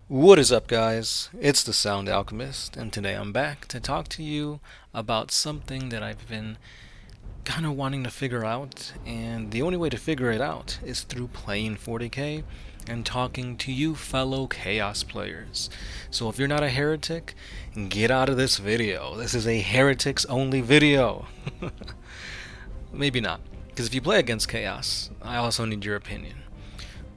What is up, guys? It's the Sound Alchemist, and today I'm back to talk to you about something that I've been kind of wanting to figure out, and the only way to figure it out is through playing 40k and talking to you fellow Chaos players. So if you're not a heretic, get out of this video. This is a heretics only video. Maybe not, because if you play against Chaos, I also need your opinion.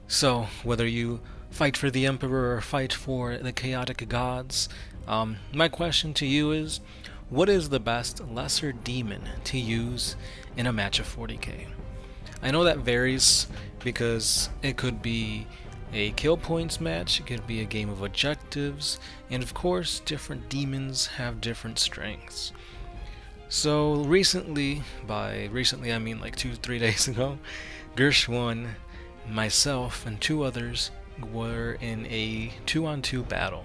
So, whether you fight for the Emperor or fight for the chaotic gods, my question to you is, what is the best lesser demon to use in a match of 40k? I know that varies because it could be a kill points match, it could be a game of objectives, and of course, different demons have different strengths. So recently, by recently I mean like 2-3 days ago, Gershwin, myself, and two others were in a 2-on-2 battle.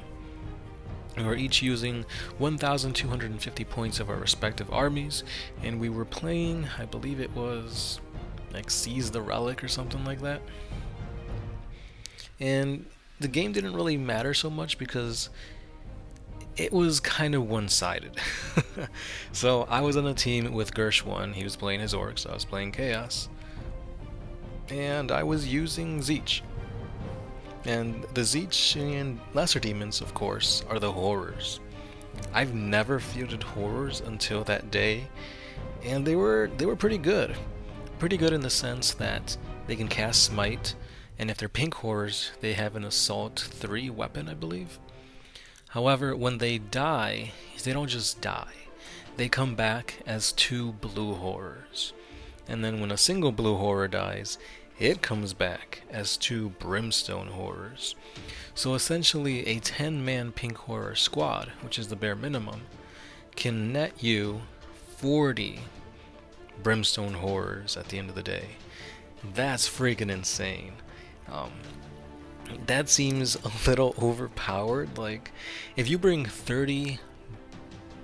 We were each using 1,250 points of our respective armies, and we were playing, I believe it was like Seize the Relic or something like that. And the game didn't really matter so much because it was kind of one-sided. So I was on a team with Gershwin, he was playing his orcs, I was playing Chaos, and I was using Zeech. And the Zeech and lesser demons, of course, are the horrors. I've never fielded horrors until that day, and they were pretty good. Pretty good in the sense that they can cast Smite, and if they're pink horrors, they have an Assault 3 weapon, I believe. However, when they die, they don't just die. They come back as 2 blue horrors. And then when a single blue horror dies, it comes back as 2 brimstone horrors. So essentially a 10-man pink horror squad, which is the bare minimum, can net you 40 brimstone horrors at the end of the day. That's freaking insane. That seems a little overpowered. Like, if you bring 30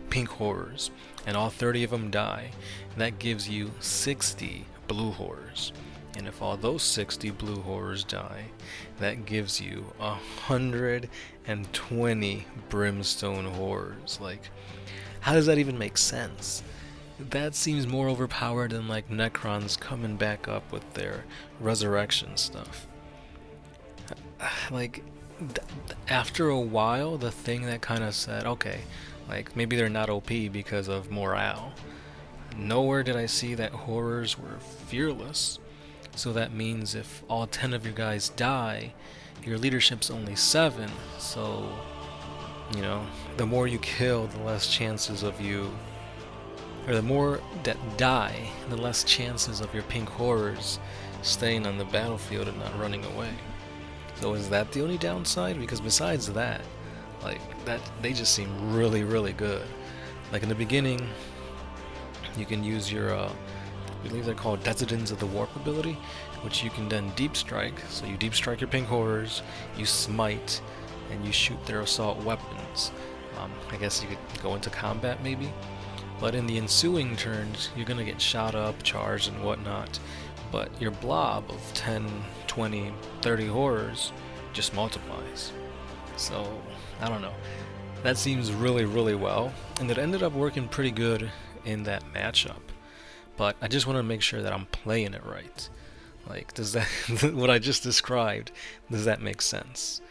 pink horrors and all 30 of them die, that gives you 60 blue horrors. And if all those 60 blue horrors die, that gives you 120 brimstone horrors. Like, how does that even make sense? That seems more overpowered than like Necrons coming back up with their resurrection stuff. Like, after a while, the thing that kind of said, okay, like maybe they're not OP because of morale. Nowhere did I see that horrors were fearless. So that means if all 10 of your guys die, your leadership's only 7. So, you know, the more you kill, the less chances of you, or the more that die, the less chances of your pink horrors staying on the battlefield and not running away. So is that the only downside? Because besides that, like, that they just seem really, really good. Like in the beginning, you can use your I believe they're called Descendants of the Warp ability, which you can then deep strike. So you deep strike your pink horrors, you smite, and you shoot their assault weapons. I guess you could go into combat maybe, but in the ensuing turns, you're gonna get shot up, charged, and whatnot. But your blob of 10, 20, 30 horrors just multiplies. So, I don't know. That seems really, really well, and it ended up working pretty good in that matchup. But I just want to make sure that I'm playing it right. Like, does that, what I just described, does that make sense?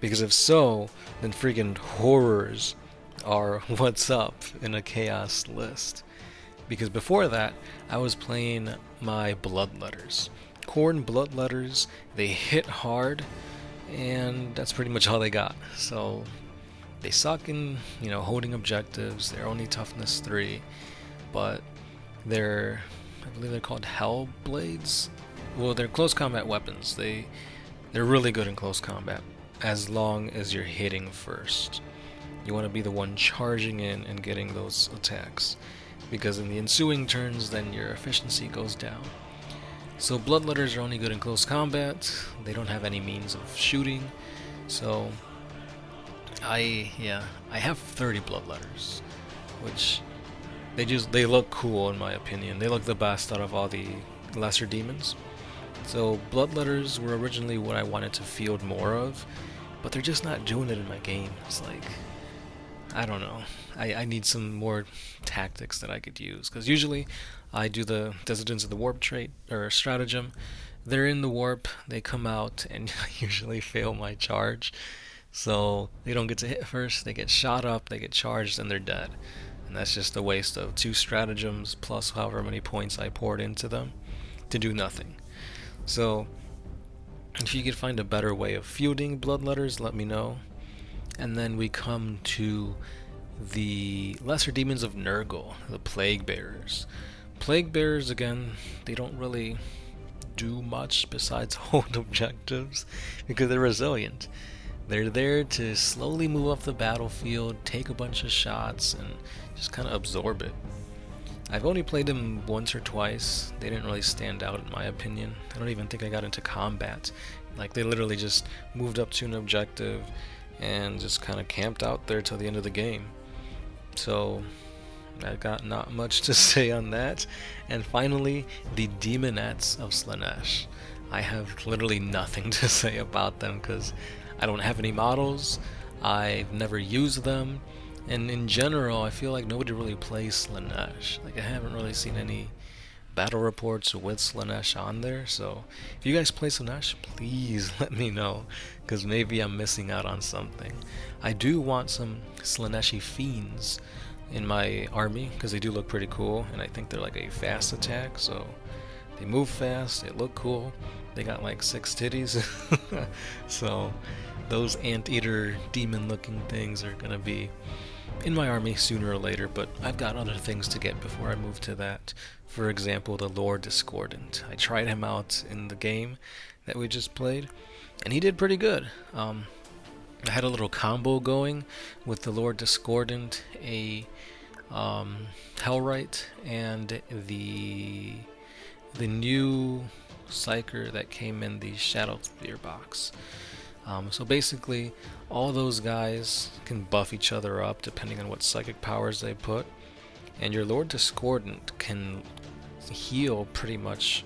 Because if so, then freaking horrors are what's up in a chaos list. Because before that, I was playing my bloodletters. Corn bloodletters, they hit hard, and that's pretty much all they got. So, they suck in, you know, holding objectives. They're only toughness 3, but I believe they're called Hell Blades. Well, they're close combat weapons. They're really good in close combat, as long as you're hitting first. You want to be the one charging in and getting those attacks, because in the ensuing turns, then your efficiency goes down. So bloodletters are only good in close combat. They don't have any means of shooting. So I have 30 bloodletters, which they look cool in my opinion. They look the best out of all the lesser demons. So bloodletters were originally what I wanted to field more of, but they're just not doing it in my game. It's like, I don't know. I need some more tactics that I could use, because usually I do the Dissidents of the Warp trait or stratagem. They're in the warp, they come out, and I usually fail my charge. So they don't get to hit first, they get shot up, they get charged, and they're dead. And that's just a waste of 2 stratagems plus however many points I poured into them to do nothing. So if you could find a better way of fielding bloodletters, let me know. And then we come to the Lesser Demons of Nergal, the Plague Bearers. Plague Bearers, again, they don't really do much besides hold objectives because they're resilient. They're there to slowly move up the battlefield, take a bunch of shots, and just kind of absorb it. I've only played them once or twice. They didn't really stand out in my opinion. I don't even think I got into combat. Like, they literally just moved up to an objective and just kind of camped out there till the end of the game. So I got not much to say on that. And finally, the Demonettes of Slaanesh. I have literally nothing to say about them because I don't have any models, I've never used them, and in general I feel like nobody really plays Slaanesh. Like, I haven't really seen any battle reports with Slaanesh on there, so if you guys play Slaanesh, please let me know, because maybe I'm missing out on something. I do want some Slaaneshi Fiends in my army, because they do look pretty cool, and I think they're like a fast attack, so they move fast, they look cool, they got like 6 titties, so those anteater demon looking things are gonna be in my army sooner or later, but I've got other things to get before I move to that. For example, the Lord Discordant. I tried him out in the game that we just played, and he did pretty good. I had a little combo going with the Lord Discordant, a Hellrite, and the new Psyker that came in the Shadow Spear box. So basically, all those guys can buff each other up depending on what psychic powers they put, and your Lord Discordant can heal pretty much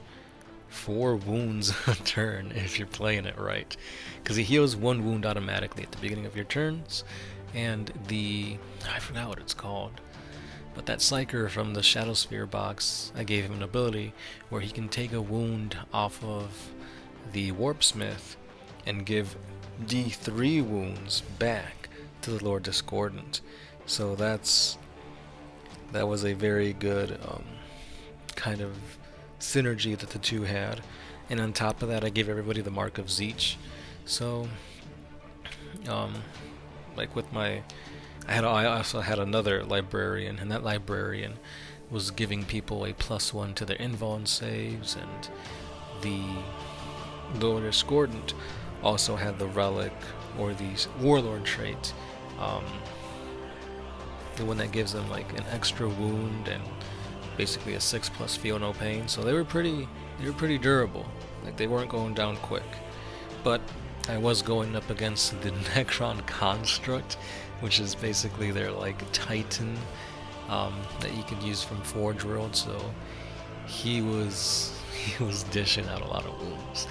4 wounds a turn if you're playing it right, because he heals 1 wound automatically at the beginning of your turns, and I forgot what it's called, but that Psyker from the Shadow Sphere box, I gave him an ability where he can take a wound off of the Warpsmith and give D3 wounds back to the Lord Discordant. So that was a very good kind of synergy that the two had. And on top of that, I gave everybody the Mark of Zeech. So like with my I also had another librarian, and that librarian was giving people a +1 to their invuln saves, and the Lord Discordant also had the relic or the warlord trait, the one that gives them like an extra wound and basically a 6+ feel no pain. So they were pretty durable. Like, they weren't going down quick. But I was going up against the Necron Construct, which is basically their like Titan that you could use from Forge World. So he was dishing out a lot of wounds.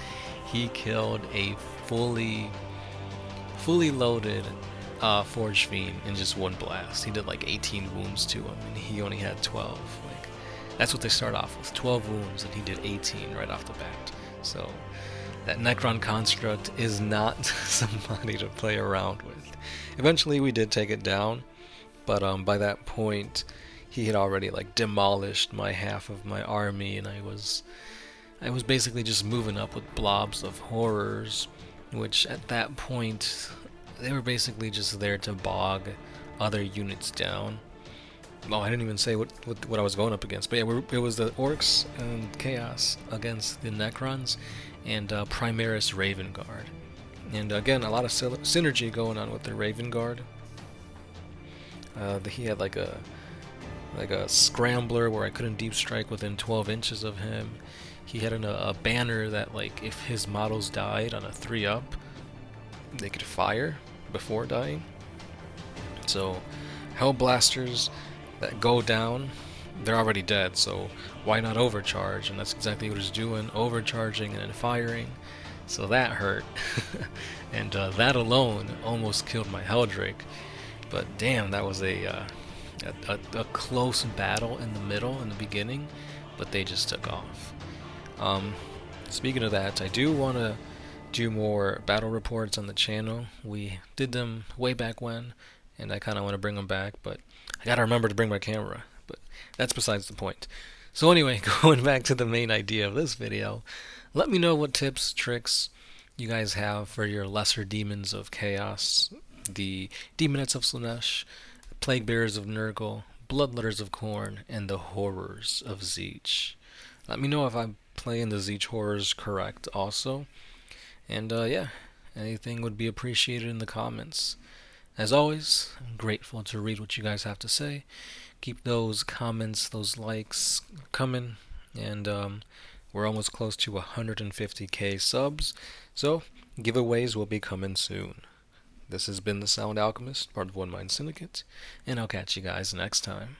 He killed a fully loaded Forge Fiend in just one blast. He did like 18 wounds to him, and he only had 12. Like, that's what they start off with, 12 wounds, and he did 18 right off the bat. So that Necron Construct is not somebody to play around with. Eventually we did take it down, but by that point he had already like demolished my half of my army, and I was basically just moving up with blobs of horrors, which at that point they were basically just there to bog other units down. Oh, I didn't even say what I was going up against, but yeah, it was the Orcs and Chaos against the Necrons and Primaris Raven Guard. And again, a lot of synergy going on with the Raven Guard. He had like a scrambler where I couldn't deep strike within 12 inches of him. He had a banner that, like, if his models died on a 3-up, they could fire before dying. So Hellblasters that go down, they're already dead, so why not overcharge? And that's exactly what he's doing, overcharging and then firing. So that hurt. And that alone almost killed my Helldrake. But damn, that was a close battle in the middle, in the beginning, but they just took off. Speaking of that, I do want to do more battle reports on the channel. We did them way back when, and I kind of want to bring them back, but I gotta remember to bring my camera. But that's besides the point. So anyway, going back to the main idea of this video, let me know what tips, tricks you guys have for your lesser demons of chaos, the demonettes of Slaanesh, plague bearers of Nergal, bloodletters of Khorne, and the horrors of Tzeentch. Let me know if I'm playing the Tzeentch horrors correct also. And yeah, anything would be appreciated in the comments. As always, I'm grateful to read what you guys have to say. Keep those comments, those likes coming. And we're almost close to 150k subs. So, giveaways will be coming soon. This has been the Sound Alchemist, part of One Mind Syndicate, and I'll catch you guys next time.